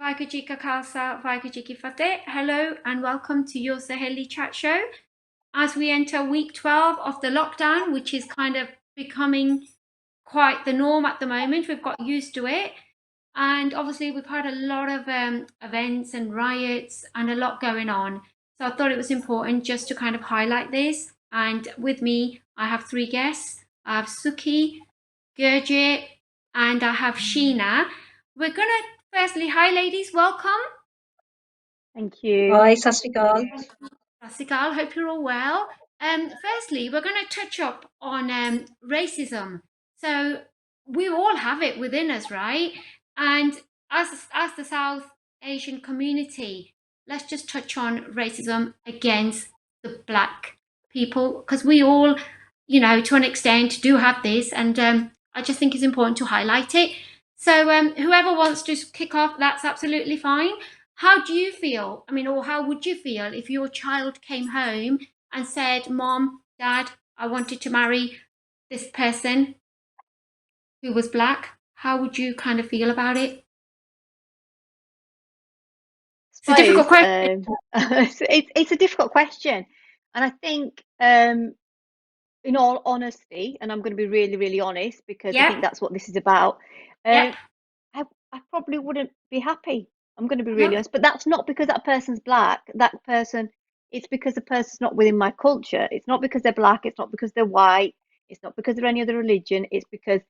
Vaikuji Ka Khalsa, Vaikuji Ki Fateh. Hello and welcome to your Saheli chat show. As we enter week 12 of the lockdown, which is kind of becoming quite the norm at the moment, we've got used to it. And obviously, we've had a lot of events and riots and a lot going on. So I thought it was important just to kind of highlight this. And with me, I have three guests. I have Suki, Gurjit, and I have Sheena. We're going to firstly, hi ladies, welcome. Thank you. Hi, Sat Sri Akal. Rasikal, hope you're all well. Firstly, we're going to touch up on racism. So we all have it within us, right? And as the South Asian community, let's just touch on racism against the black people because we all, to an extent, do have this, and I just think it's important to highlight it. So whoever wants to kick off, that's absolutely fine. How do you feel? I mean, or how would you feel if your child came home and said, Mom, Dad, I wanted to marry this person who was black? How would you kind of feel about it? It's a difficult question. It's a difficult question, and I think, in all honesty, and I'm going to be really, really honest because I Yep, think that's what this is about. yep, Um, I probably wouldn't be happy. I'm going to be really no, honest, but that's not because that person's black. It's because the person's not within my culture. It's not because they're black. It's not because they're white. It's not because they're any other religion. It's because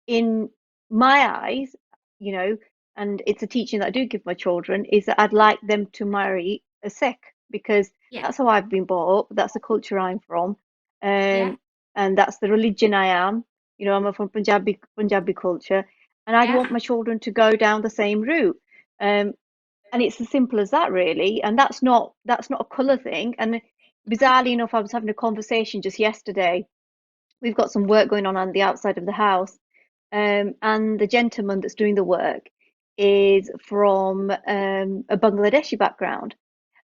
in my eyes, you know, and it's a teaching that I do give my children, is that I'd like them to marry a Sikh because yeah, that's how I've been brought up. That's the culture I'm from, yeah, um, and that's the religion I am. I'm from Punjabi culture, and I'd yeah, want my children to go down the same route. Um, and it's as simple as that, really. And that's not a colour thing. And bizarrely enough, I was having a conversation just yesterday. We've got some work going on the outside of the house, and the gentleman that's doing the work is from a Bangladeshi background.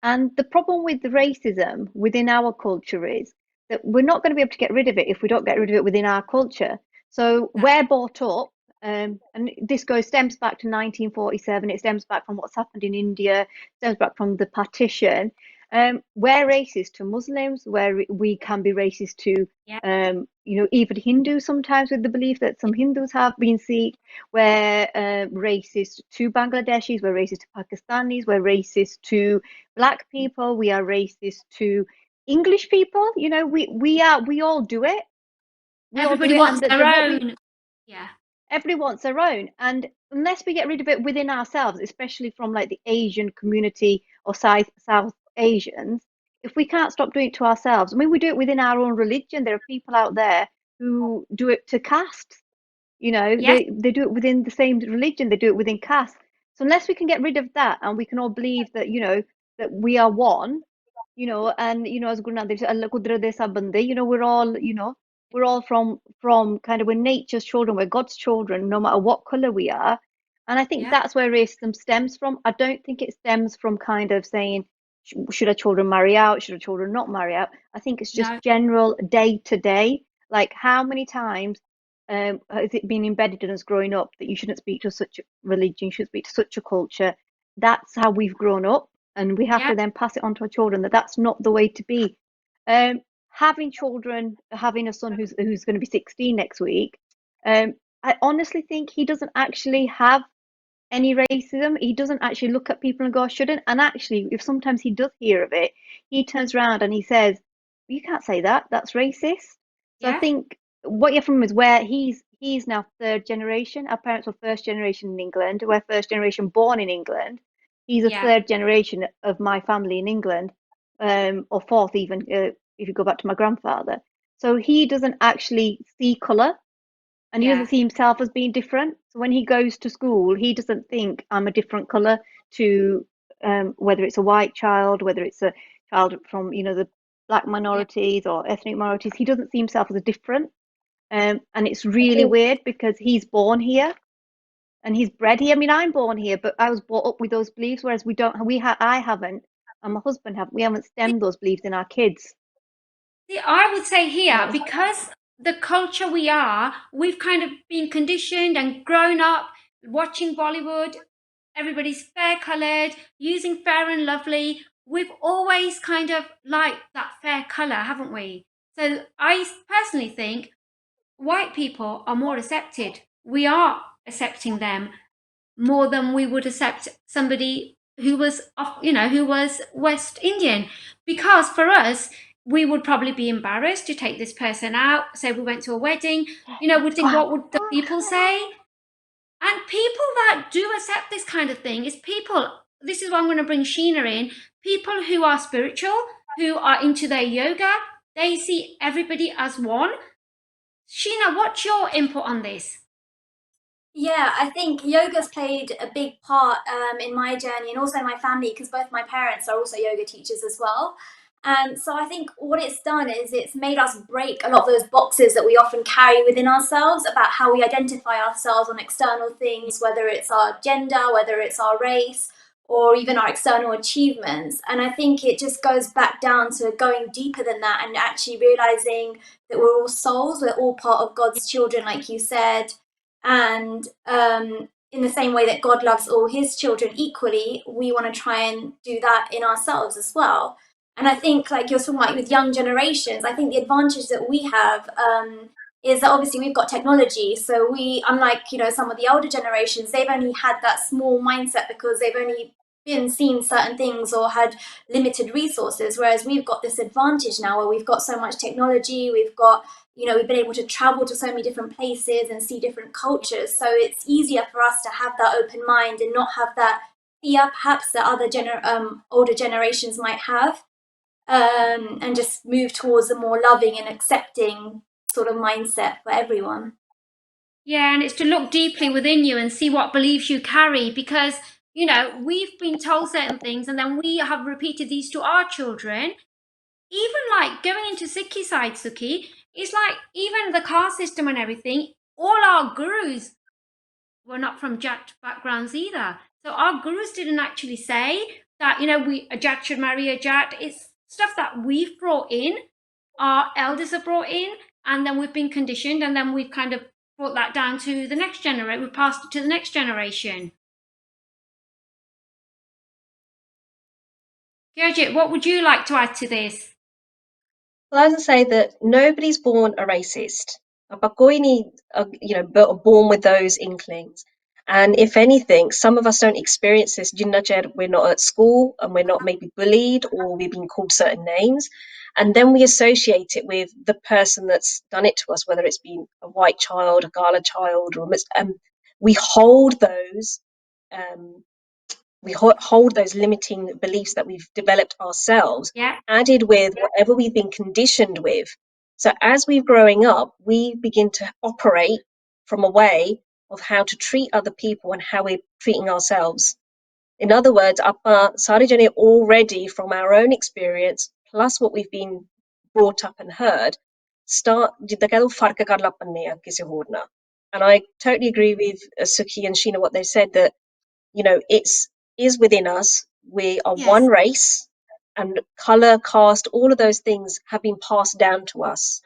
And the problem with the racism within our culture is that we're not going to be able to get rid of it if we don't get rid of it within our culture. So that, we're brought up, and this stems back to 1947. It stems back from what's happened in India, stems back from the partition. We're racist to Muslims, where we can be racist to, yeah, even Hindus sometimes, with the belief that some Hindus have been Sikh. We're racist to Bangladeshis, we're racist to Pakistanis, we're racist to black people, we are racist to English people. We all do it. We all do everybody it, and wants the their what we own. Yeah, everybody wants their own. And unless we get rid of it within ourselves, especially from like the Asian community or South Asians, if we can't stop doing it to ourselves, I mean, we do it within our own religion. There are people out there who do it to caste. yes, They do it within the same religion, they do it within caste. So unless we can get rid of that and we can all believe that, that we are one, and as Guru Nanak said, Allah Kudrat de sab bande, we're all from kind of, we're nature's children, we're God's children, no matter what color we are. And I think yeah, that's where racism stems from. I don't think it stems from kind of saying, should our children marry out? Should our children not marry out? I think it's just no, general day to day. Like, how many times has it been embedded in us growing up that you shouldn't speak to such a religion, you should speak to such a culture? That's how we've grown up, and we have yeah, to then pass it on to our children that that's not the way to be. Having children, having a son who's going to be 16 next week, I honestly think he doesn't actually have any racism. He doesn't actually look at people and go, I shouldn't. And actually, if sometimes he does hear of it, he turns around and he says, you can't say that. That's racist. So I yeah, think what you have from him is where he's now third generation. Our parents were first generation in England. We're first generation born in England. He's a yeah, third generation of my family in England, or fourth even, if you go back to my grandfather. So he doesn't actually see colour, and he yeah, doesn't see himself as being different. So when he goes to school, he doesn't think I'm a different color to, whether it's a white child, whether it's a child from, the black yeah. minorities or ethnic minorities. He doesn't see himself as a different. And it's I really think weird because he's born here and he's bred here. I mean, I'm born here, but I was brought up with those beliefs, whereas I haven't, and my husband have. We haven't stemmed those beliefs in our kids. See, I would say And here, that's because the culture we are, we've kind of been conditioned and grown up watching Bollywood. everybody's fair coloured, using fair and lovely. We've always kind of liked that fair colour, haven't we? So I personally think white people are more accepted. We are accepting them more than we would accept somebody who was, who was West Indian, because for us, we would probably be embarrassed to take this person out. Say we went to a wedding, we'd think, what would the people say? And people that do accept this kind of thing is people. This is why I'm going to bring Sheena in. People who are spiritual, who are into their yoga, they see everybody as one. Sheena, what's your input on this? Yeah, I think yoga's played a big part in my journey and also my family because both my parents are also yoga teachers as well. And so I think what it's done is it's made us break a lot of those boxes that we often carry within ourselves about how we identify ourselves on external things, whether it's our gender, whether it's our race, or even our external achievements. And I think it just goes back down to going deeper than that and actually realizing that we're all souls, we're all part of God's children, like you said, and in the same way that God loves all his children equally, we want to try and do that in ourselves as well. And I think, like you're talking about with young generations, I think the advantage that we have is that obviously we've got technology. So we, unlike, some of the older generations, they've only had that small mindset because they've only been seen certain things or had limited resources. Whereas we've got this advantage now where we've got so much technology, we've been able to travel to so many different places and see different cultures. So it's easier for us to have that open mind and not have that fear, perhaps, that older generations might have, and just move towards a more loving and accepting sort of mindset for everyone. Yeah, and it's to look deeply within you and see what beliefs you carry, because we've been told certain things and then we have repeated these to our children. Even like going into Sikhi side, Suki, it's like even the caste system and everything, all our gurus were not from Jat backgrounds either. So our gurus didn't actually say that, a Jat should marry a Jat. It's stuff that we've brought in, our elders have brought in, and then we've been conditioned, and then we've kind of brought that down to the next generation. We've passed it to the next generation. Gurjit, what would you like to add to this? Well, I would say that nobody's born a racist. But born with those inklings. And if anything, some of us don't experience this. Jinnajed, we're not at school and we're not maybe bullied or we've been called certain names. And then we associate it with the person that's done it to us, whether it's been a white child, a Gala child, or we hold those um, hold those limiting beliefs that we've developed ourselves, Yeah, added with whatever we've been conditioned with. So as we're growing up, we begin to operate from a way of how to treat other people and how we're treating ourselves. In other words, apa Sarijane already from our own experience, plus what we've been brought up and heard, start ਜਿੱਦਾਂ ਕਹਿ ਲਓ ਫਰਕ ਕਰ ਲਾ ਪੰਨੇ ਆ ਕਿਸੇ ਹੋਰ ਨਾਲ. And I totally agree with Suki and Sheena what they said, that it's is within us. We are one yes, race, and color, caste, all of those things have been passed down to us.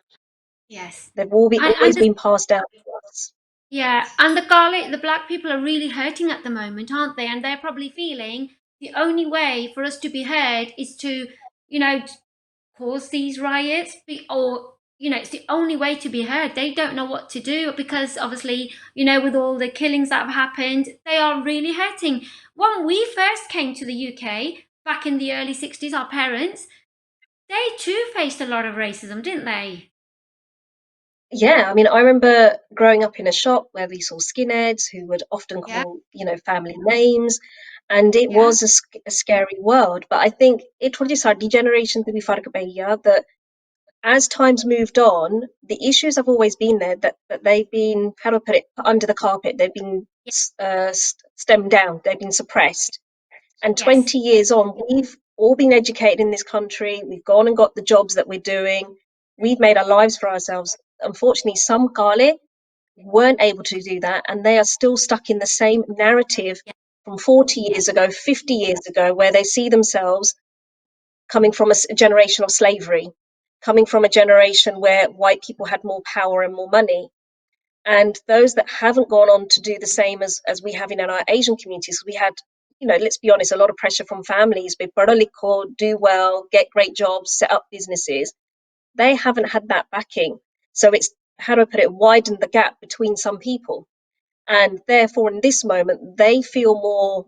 yes. They've all been And always the been passed down to us. Yeah, and the black people are really hurting at the moment, aren't they? And they're probably feeling the only way for us to be heard is to, cause these riots, or it's the only way to be heard. They don't know what to do because obviously, with all the killings that have happened, they are really hurting. When we first came to the UK back in the early 60s, our parents, they too faced a lot of racism, didn't they? Yeah, I mean, I remember growing up in a shop where we saw skinheads who would often Yeah, call, family names, and it yeah, was a scary world. But I think it really started degeneration to be fark that as times moved on, the issues have always been there, that they've been, how do I put it, put under the carpet. They've been stemmed down. They've been suppressed. And yes, 20 years on, we've all been educated in this country. We've gone and got the jobs that we're doing. We've made our lives for ourselves. Unfortunately, some Kale weren't able to do that, and they are still stuck in the same narrative yeah, from 40 years ago, 50 years ago, where they see themselves coming from a generation of slavery, coming from a generation where white people had more power and more money. And those that haven't gone on to do the same as we have in our Asian communities, we had, let's be honest, a lot of pressure from families. Be paro likho, do well, get great jobs, set up businesses. They haven't had that backing. So it's, how do I put it, widened the gap between some people. And therefore, in this moment, they feel more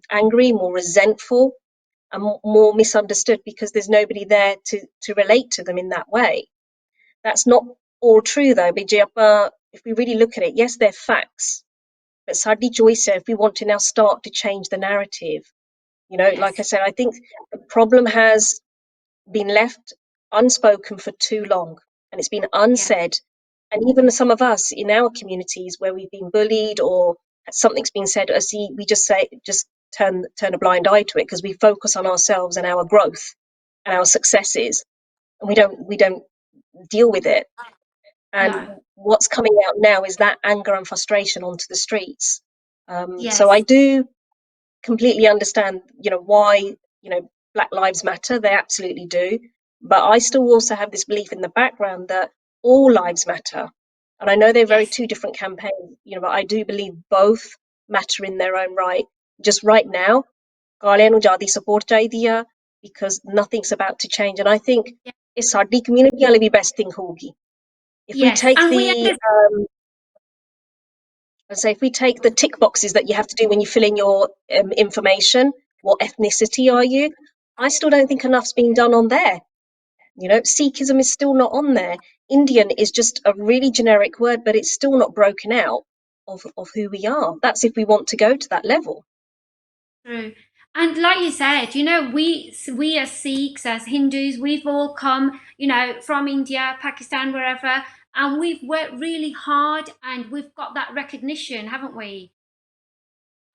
angry, more resentful, and more misunderstood because there's nobody there to relate to them in that way. That's not all true, though. If we really look at it, yes, they're facts, but sadly, Joyce, if we want to now start to change the narrative, like I Yes. said, I think the problem has been left unspoken for too long, and it's been Yeah. unsaid. And even some of us in our communities where we've been bullied or something's been said, we just turn a blind eye to it because we focus on ourselves and our growth and our successes, and we don't deal with it. And No. what's coming out now is that anger and frustration onto the streets. So I Yes. do completely understand, why, Black Lives Matter. They absolutely do. But I still also have this belief in the background that all lives matter. And I know they're very Yes. two different campaigns, but I do believe both matter in their own right. Just right now, Galian Ujadi support idea because nothing's about to change. And I think Yeah. it's our community will be best thing hogi. If we Yes. take And we the understand. So if we take the tick boxes that you have to do when you fill in your information, what ethnicity are you? I still don't think enough's being done on there. Sikhism is still not on there. Indian is just a really generic word, but it's still not broken out of who we are. That's if we want to go to that level. True. And like you said, we as Sikhs, as Hindus, we've all come, from India, Pakistan, wherever, and we've worked really hard and we've got that recognition, haven't we?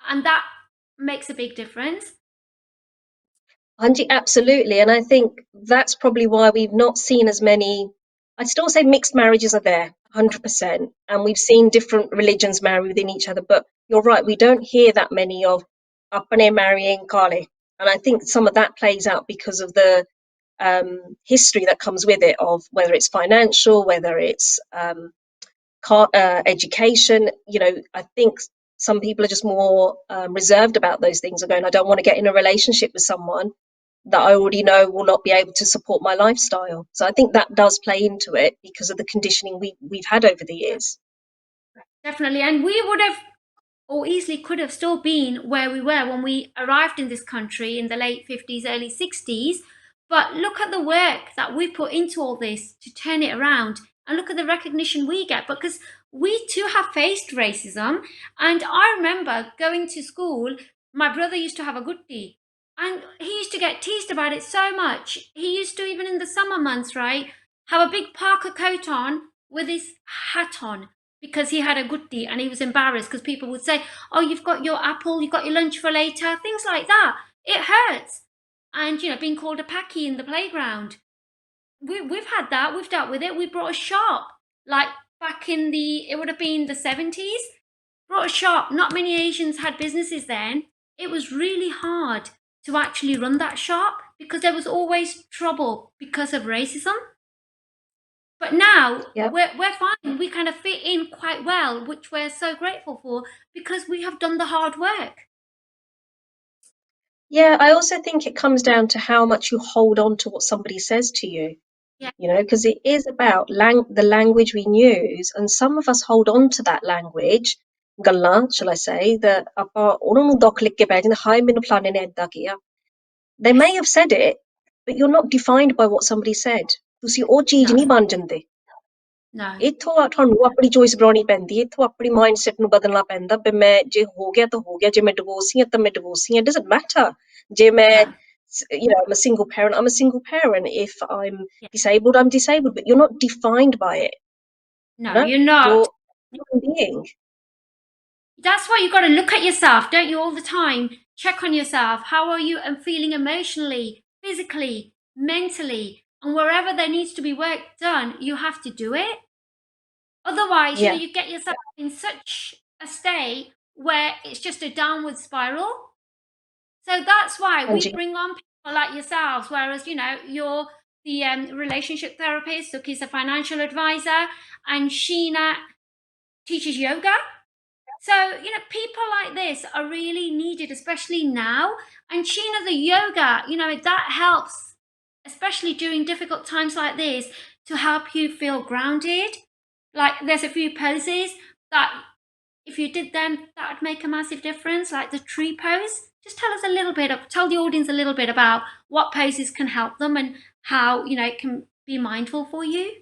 And that makes a big difference. Anji, absolutely. And I think that's probably why we've not seen as many, I'd still say mixed marriages are there, 100%. And we've seen different religions marry within each other. But you're right, we don't hear that many of Apane marrying Kale. And I think some of that plays out because of the history that comes with it, of whether it's financial, whether it's education. I think some people are just more reserved about those things, are going, I don't want to get in a relationship with someone that I already know will not be able to support my lifestyle. So I think that does play into it because of the conditioning we've had over the years. Definitely. And we would have, or easily could have, still been where we were when we arrived in this country in the late 50s, early 60s. But look at the work that we put into all this to turn it around, and look at the recognition we get, because we too have faced racism. And I remember going to school, my brother used to have a gutti, and he used to get teased about it so much. He used to, even in the summer months, right, have a big parka coat on with his hat on because he had a gutti, and he was embarrassed because people would say, "Oh, you've got your apple, you've got your lunch for later," things like that. It hurts. And, being called a packy in the playground. We've had that, we've dealt with it. We brought a shop, like back in it would have been the 70s. Brought a shop. Not many Asians had businesses then. It was really hard to actually run that shop because there was always trouble because of racism. But now Yeah. we're fine. We kind of fit in quite well, which we're so grateful for because we have done the hard work. Yeah, I also think it comes down to how much you hold on to what somebody says to you, Yeah. because it is about the language we use, and some of us hold on to that language, ਗੱਲਾਂ, shall I say, that ਆਪਾਂ ਉਹਨਾਂ ਨੂੰ ਦੁੱਖ ਲਿਖ ਕੇ ਬਹਿ ਜਾਂਦੇ, ਹਾਏ ਮੈਨੂੰ ਫਲਾਣੇ ਨੇ ਏਦਾਂ ਕਿਹਾ. They may Yes. have said it, but you're not defined by what somebody said. ਤੁਸੀਂ ਉਹ ਚੀਜ਼ No. ਨਹੀਂ ਬਣ ਜਾਂਦੇ. No. ਇੱਥੋਂ ਤੁਹਾਨੂੰ ਆਪਣੀ ਚੋਇਸ ਬਣਾਉਣੀ ਪੈਂਦੀ ਹੈ, ਇੱਥੋਂ ਆਪਣੀ ਮਾਈਂਡਸੈਟ ਨੂੰ ਬਦਲਣਾ ਪੈਂਦਾ ਵੀ ਮੈਂ ਜੇ ਹੋ ਗਿਆ ਤਾਂ ਹੋ ਗਿਆ, ਜੇ ਮੈਂ ਡਿਵੋਰਸੀ ਹਾਂ ਤਾਂ ਮੈਂ ਡਿਵੋਰਸੀ ਹਾਂ, it doesn't matter. ਜੇ ਮੈਂ No. I'm a single parent, I'm a single parent. If I'm Yeah. disabled, I'm disabled, but you're not defined by it. No, No, you're not. you're a human being. That's why you've got to look at yourself, don't you, all the time? Check on yourself. How are you feeling emotionally, physically, mentally? And wherever there needs to be work done, you have to do it. Otherwise, Yeah, you get yourself in such a state where it's just a downward spiral. So that's why we Angie. bring on people like yourselves, whereas, you're the relationship therapist, Suki's a financial advisor, and Sheena teaches yoga. So, people like this are really needed, especially now. And Sheena, the yoga, that helps, especially during difficult times like this, to help you feel grounded. Like, there's a few poses that if you did them, that would make a massive difference, like the tree pose. Just tell the audience a little bit about what poses can help them and how, it can be mindful for you.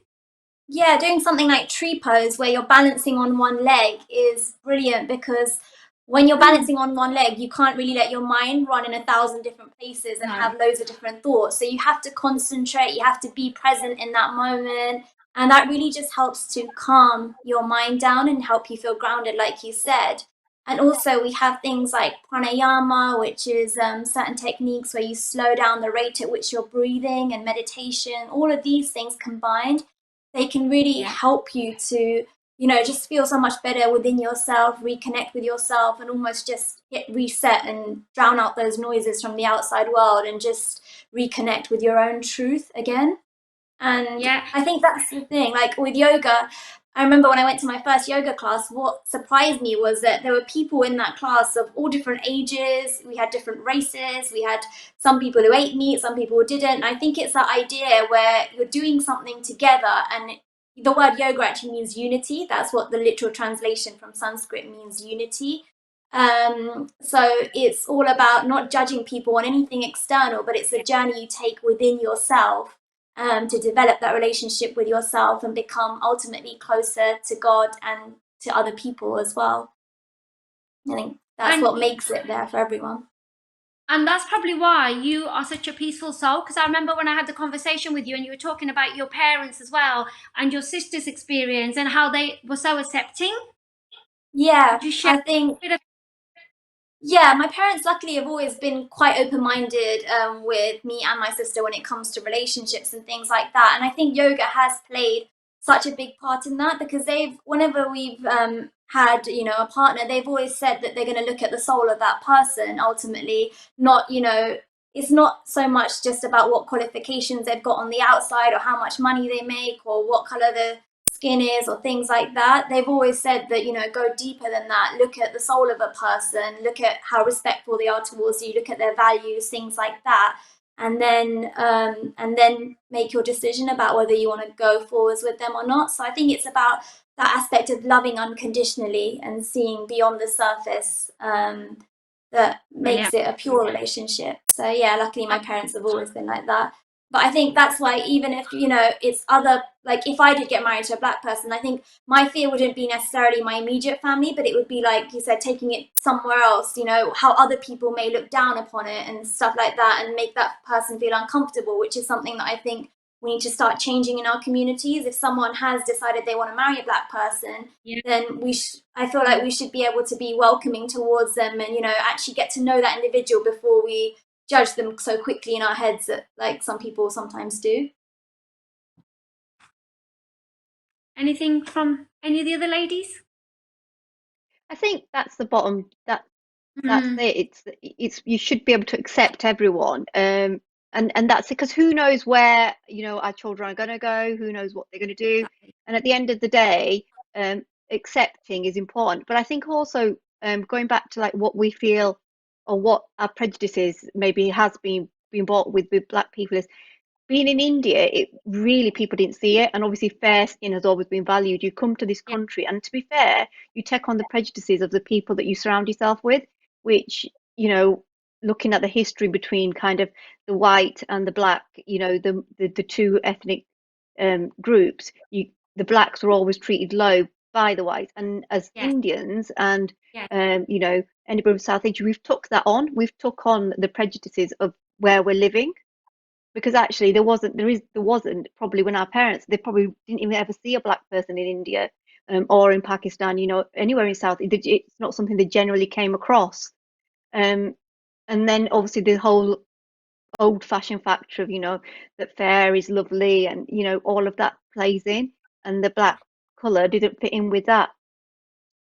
Yeah, doing something like tree pose where you're balancing on one leg is brilliant, because when you're Mm, balancing on one leg, you can't really let your mind run in 1,000 different places and no. have loads of different thoughts. So you have to concentrate, you have to be present in that moment. And that really just helps to calm your mind down and help you feel grounded, like you said. And also, we have things like pranayama, which is certain techniques where you slow down the rate at which you're breathing, and meditation. All of these things combined, they can really Yeah. help you to, just feel so much better within yourself, reconnect with yourself, and almost just hit reset and drown out those noises from the outside world and just reconnect with your own truth again. And Yeah. I think that's the thing. Like with yoga, I remember when I went to my first yoga class, what surprised me was that there were people in that class of all different ages. We had different races. We had some people who ate meat, some people who didn't. And I think it's that idea where you're doing something together, and the word yoga actually means unity. That's what the literal translation from Sanskrit means, unity. So it's all about not judging people on anything external, but it's a journey you take within yourself, to develop that relationship with yourself and become ultimately closer to God and to other people as well. I think that's And what makes it there for everyone. And that's probably why you are such a peaceful soul. Because I remember when I had the conversation with you and you were talking about your parents as well and your sister's experience and how they were so accepting. Yeah, Would you share I a think, bit of? yeah, my parents luckily have always been quite open-minded, with me and my sister when it comes to relationships and things like that. And I think yoga has played such a big part in that, because whenever we've had, a partner, they've always said that they're going to look at the soul of that person ultimately, not, it's not so much just about what qualifications they've got on the outside or how much money they make or what color the skin is or things like that. They've always said that, go deeper than that, look at the soul of a person, look at how respectful they are towards you, look at their values, things like that. And then make your decision about whether you want to go forwards with them or not. So I think it's about that aspect of loving unconditionally and seeing beyond the surface, that makes Brilliant. it a pure relationship. So yeah, luckily my parents have always been like that. But I think that's why, even if, it's other, like if I did get married to a black person, I think my fear wouldn't be necessarily my immediate family, but it would be, like you said, taking it somewhere else, how other people may look down upon it and stuff like that, and make that person feel uncomfortable, which is something that I think we need to start changing in our communities. If someone has decided they want to marry a black person, Yeah. then I feel like we should be able to be welcoming towards them, and actually get to know that individual before we judge them so quickly in our heads, that like some people sometimes do. Anything from any of the other ladies? I think that's the bottom. That's Mm, it. It's you should be able to accept everyone. And that's it, because who knows where, our children are going to go, who knows what they're going to do. exactly. And at the end of the day, accepting is important. But I think also, going back to like what we feel or what our prejudices maybe has been brought with black people, is being in India, it really, people didn't see it. And obviously, fair skin has always been valued. You come to this Yeah. country, and to be fair, you take on the prejudices of the people that you surround yourself with, which, looking at the history between kind of the white and the black, the two ethnic groups, the blacks were always treated low by the whites. And as Yes. Indians and, Yes. anybody from South Asia, we've took on the prejudices of where we're living, because actually there wasn't probably when our parents, they probably didn't even ever see a black person in India, or in Pakistan, anywhere in South. It's not something they generally came across. um, and then obviously the whole old-fashioned factor of, that fair is lovely, and all of that plays in, and the black color didn't fit in with that.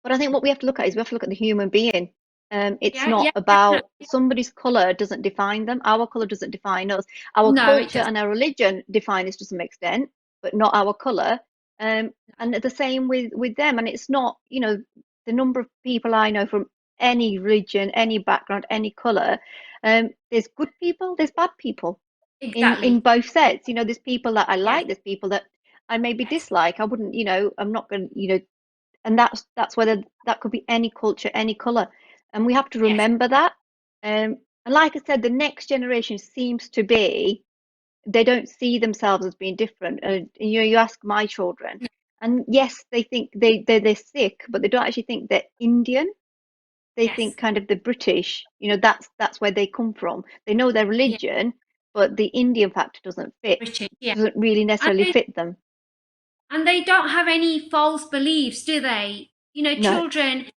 But I think what we have to look at is we have to look at the human being. It's Yeah. Yeah. not about Definitely. somebody's color doesn't define them. Our color doesn't define us. Our No, it culture doesn't. and our religion define us to some extent, but not our color. And the same with them. And it's not, you know, the number of people I know from any religion, any background, any color. There's good people, there's bad people in Exactly. both sets. You know, there's people that I Yes. like, there's people that I maybe Yes. dislike. I wouldn't, you know, I'm not going to, you know, and that's whether that could be any culture, any color, and we have to Yes. remember that. And like I said, the next generation seems to be, they don't see themselves as being different. You know, you ask my children, and yes, they think they're Sikh, but they don't actually think they're Indian. They Yes. think kind of the British. You know, that's where they come from. They know their Yeah. religion, but the Indian factor Richard. Yeah. doesn't really And necessarily they fit them. don't have any false beliefs, do they? You know, No, children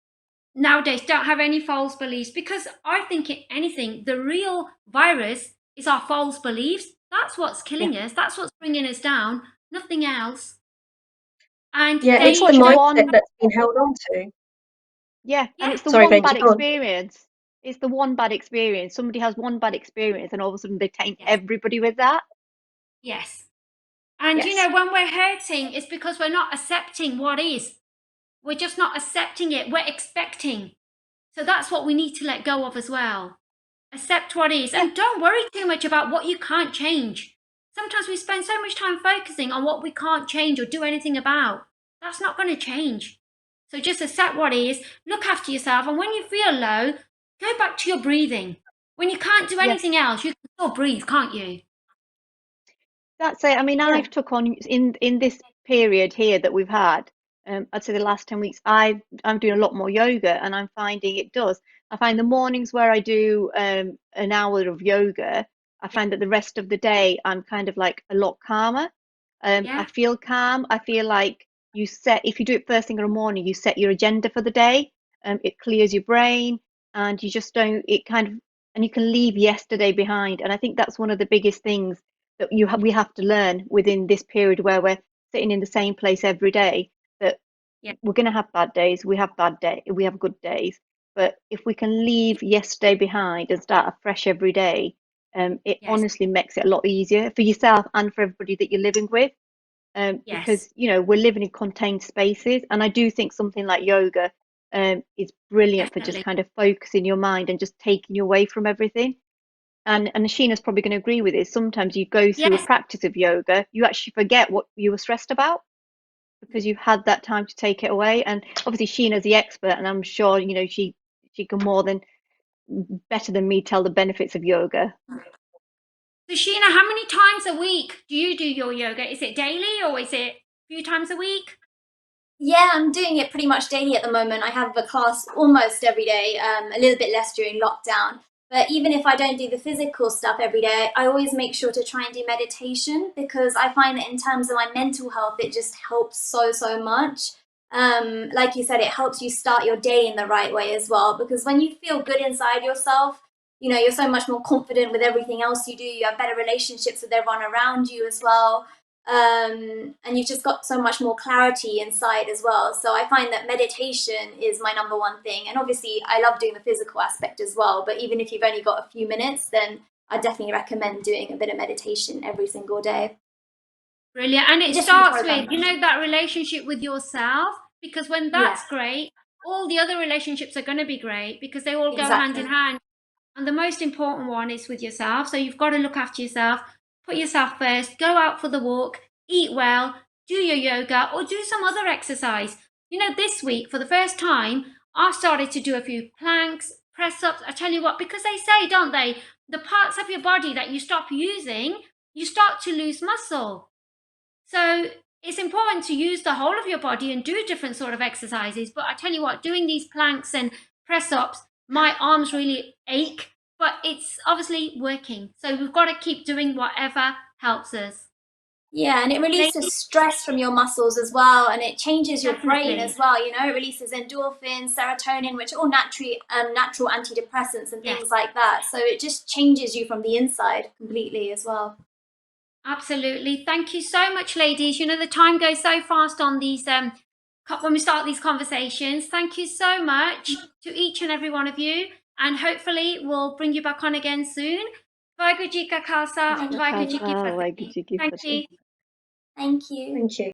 nowadays don't have any false beliefs because I think if anything, the real virus is our false beliefs. That's what's yeah, killing us. That's what's bringing us down. Nothing else. And Yeah, it's it's the they like the don't. mindset one. that's been held on to. Yeah, and Yeah. it's the Sorry, one bad Benji, go on. experience. It's the one bad experience. Somebody has one bad experience, and all of a sudden they taint Yes. everybody with that. Yes. And you Yes. know, when we're hurting, it's because we're not accepting what is. We're just not accepting it. We're expecting. So that's what we need to let go of as well. Accept what is. Yeah, And don't worry too much about what you can't change. Sometimes we spend so much time focusing on what we can't change or do anything about. That's not going to change. So just accept what is, look after yourself, and when you feel low, go back to your breathing. When you can't do yeah. anything else, you can still breathe, can't you? That's it. I mean, Yeah. I've took on in this period here that we've had, I'd say the last 10 weeks, I'm doing a lot more yoga, and I'm finding it does. I find the mornings where I do an hour of yoga, I Yeah. find that the rest of the day I'm kind of like a lot calmer. I Yeah. feel calm. I feel like you set, if you do it first thing in the morning, you set your agenda for the day. It clears your brain, and you just don't, it kind of, and you can leave yesterday behind. And I think that's one of the biggest things that we have to learn within this period where we're sitting in the same place every day, that Yeah. we're going to have bad days, we have good days, but if we can leave yesterday behind and start afresh every day, it Yes. honestly makes it a lot easier for yourself and for everybody that you're living with. Yes. Because you know, we're living in contained spaces, and I do think something like yoga is brilliant for just Definitely. kind of focusing your mind and just taking you away from everything. And Sheena's probably going to agree with this. Sometimes you go through a Yes. practice of yoga, you actually forget what you were stressed about because you've had that time to take it away. And obviously Sheena's the expert, and I'm sure, you know, she can more than better than me tell the benefits of yoga. So Sheena, how many times a week do you do your yoga? Is it daily or is it a few times a week? Yeah, I'm doing it pretty much daily at the moment. I have a class almost every day, a little bit less during lockdown. But even if I don't do the physical stuff every day, I always make sure to try and do meditation because I find that in terms of my mental health, it just helps so, so much. Like you said, it helps you start your day in the right way as well. Because when you feel good inside yourself, you know, you're so much more confident with everything else you do. You have better relationships with everyone around you as well, and you've just got so much more clarity inside as well. So I find that meditation is my number one thing, and obviously I love doing the physical aspect as well, but even if you've only got a few minutes, then I definitely recommend doing a bit of meditation every single day. Brilliant. And it Just for the starts program. with, you know, that relationship with yourself, because when Yeah, that's great, all the other relationships are going to be great because they all go hand in exactly. hand. And the most important one is with yourself. So you've got to look after yourself, put yourself first, go out for the walk, eat well, do your yoga, or do some other exercise. You know, this week, for the first time, I started to do a few planks, press ups. I tell you what, because they say, don't they, the parts of your body that you stop using, you start to lose muscle. So it's important to use the whole of your body and do different sort of exercises. But I tell you what, doing these planks and press ups, my arms really ache, but it's obviously working. So we've got to keep doing whatever helps us. Yeah, and it releases Ladies, stress from your muscles as well, and it changes your brain definitely. as well. You know, it releases endorphins, serotonin, which are all natural antidepressants and Yes, things like that. So it just changes you from the inside completely as well. absolutely. Thank you so much, ladies. You know, the time goes so fast on these when we start these conversations. Thank you so much to each and every one of you, and hopefully we'll bring you back on again soon. Vaigu Ji Ka Khalsa, Thank Vaigu Ji you. Ki Fateh. Thank you. Thank you. Thank you.